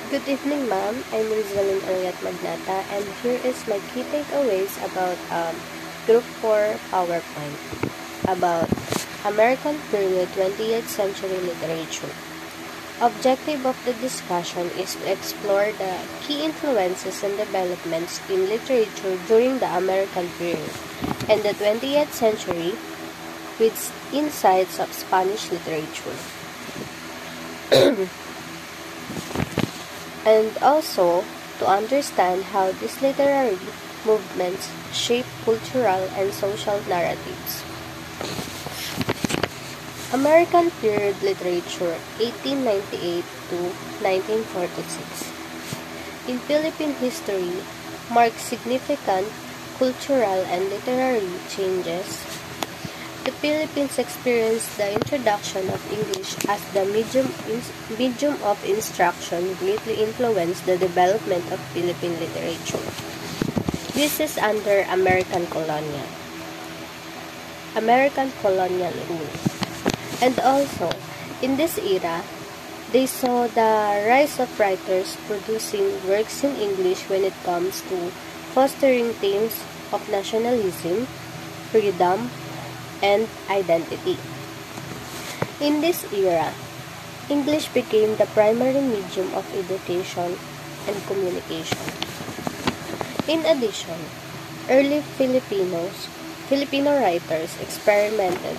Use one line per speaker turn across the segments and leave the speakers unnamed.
Good evening, ma'am. I'm Rizalyn Ariat Magnata, and here is my key takeaways about Group 4 PowerPoint about American period 20th century literature. Objective of the discussion is to explore the key influences and developments in literature during the American period and the 20th century with insights of Spanish literature. And also to understand how these literary movements shape cultural and social narratives. American period literature 1898 to 1946. In Philippine history marks significant cultural and literary changes. The Philippines experienced the introduction of English as the medium of instruction greatly influenced the development of Philippine literature. This is under American colonial rule. And also, in this era, they saw the rise of writers producing works in English when it comes to fostering themes of nationalism, freedom, and identity. In this era, English became the primary medium of education and communication. In addition, early Filipino writers experimented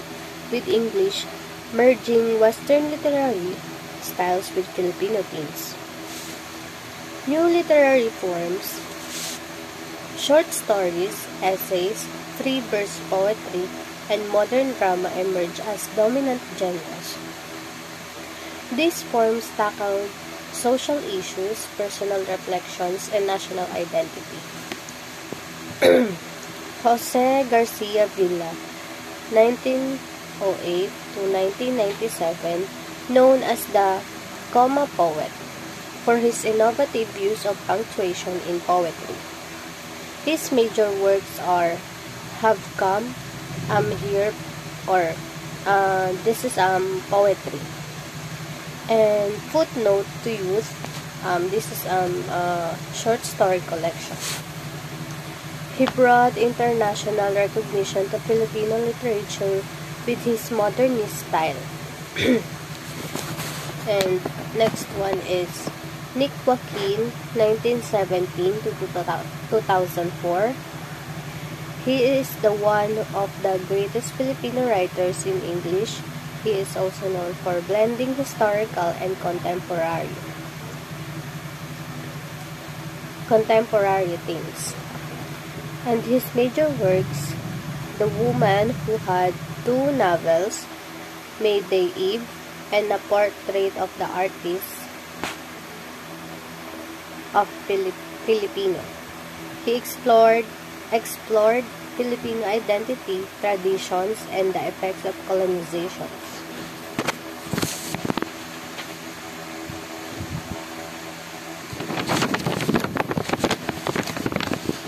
with English, merging Western literary styles with Filipino themes. New literary forms, short stories, essays, free verse poetry, and modern drama emerge as dominant genres. These forms tackled social issues, personal reflections, and national identity. Jose Garcia Villa, 1908 to 1997, known as the comma poet, for his innovative use of punctuation in poetry. His major works are Have Come, I'm Here, or this is poetry. And Footnote to Youth, this is short story collection. He brought international recognition to Filipino literature with his modernist style. And next one is Nick Joaquin, 1917 to 2004. He is the one of the greatest Filipino writers in English. He is also known for blending historical and contemporary themes. And his major works, The Woman Who Had Two Novels, Mayday Eve, and A Portrait of the Artist of Filipino. He explored Filipino identity, traditions, and the effects of colonization.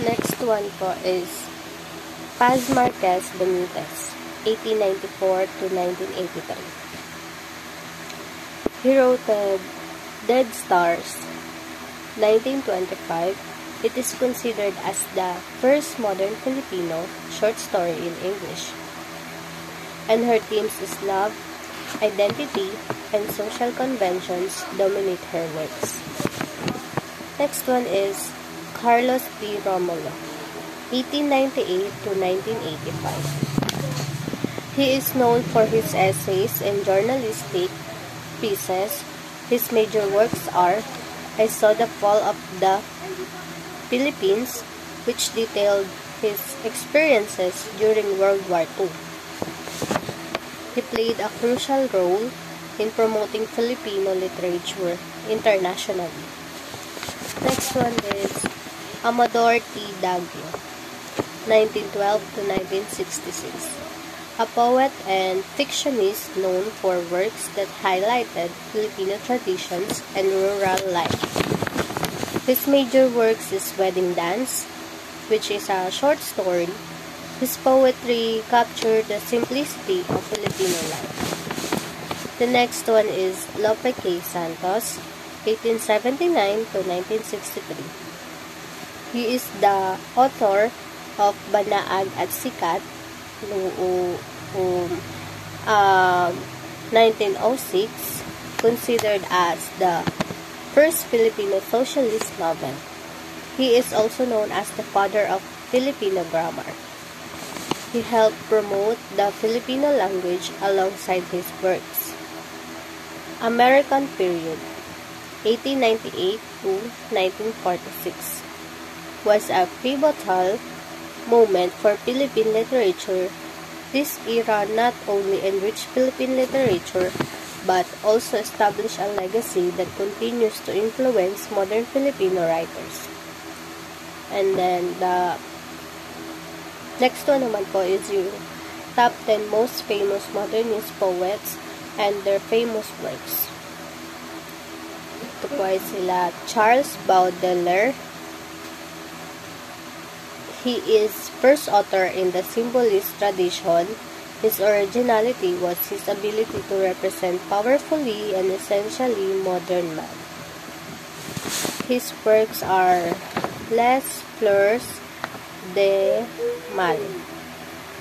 Next one po is Paz Marquez Benitez, 1894 to 1983. He wrote Dead Stars, 1925. It is considered as the first modern Filipino short story in English. And her themes is love, identity, and social conventions dominate her works. Next one is Carlos P. Romulo, 1898 to 1985. He is known for his essays and journalistic pieces. His major works are I Saw the Fall of the Philippines, which detailed his experiences during World War II. He played a crucial role in promoting Filipino literature internationally. Next one is Amador T. Daguio, 1912 to 1966. A poet and fictionist known for works that highlighted Filipino traditions and rural life. His major works is Wedding Dance, which is a short story. His poetry captured the simplicity of Filipino life. The next one is Lope K. Santos, 1879 to 1963. He is the author of Banaag at Sikat noong 1906, considered as the first Filipino socialist novel. He is also known as the father of Filipino grammar. He helped promote the Filipino language alongside his works. American period, 1898 to 1946, was a pivotal moment for Philippine literature. This era not only enriched Philippine literature, but also established a legacy that continues to influence modern Filipino writers. And then, the next one naman po is yung top 10 most famous modernist poets and their famous works. Ito po ay sila Charles Baudelaire. He is first author in the symbolist tradition. His originality was his ability to represent powerfully and essentially modern man. His works are Les Fleurs de Mal,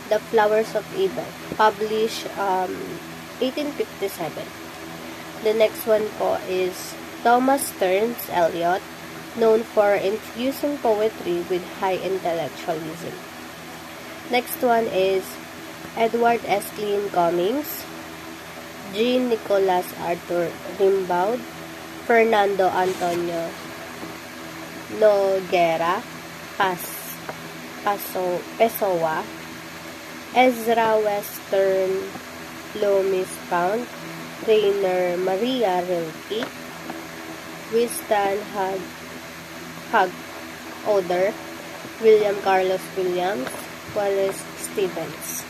The Flowers of Eden, published 1857. The next one po is Thomas Stearns Eliot, known for infusing poetry with high intellectualism. Next one is Edward S. Glyn Cummings, Jean Nicholas Arthur Rimbaud, Fernando Antonio Noguera Pessoa, Ezra Western Loomis Pound, Rainer Maria Rilke, Winston Hug Oder, William Carlos Williams, Wallace Stevens.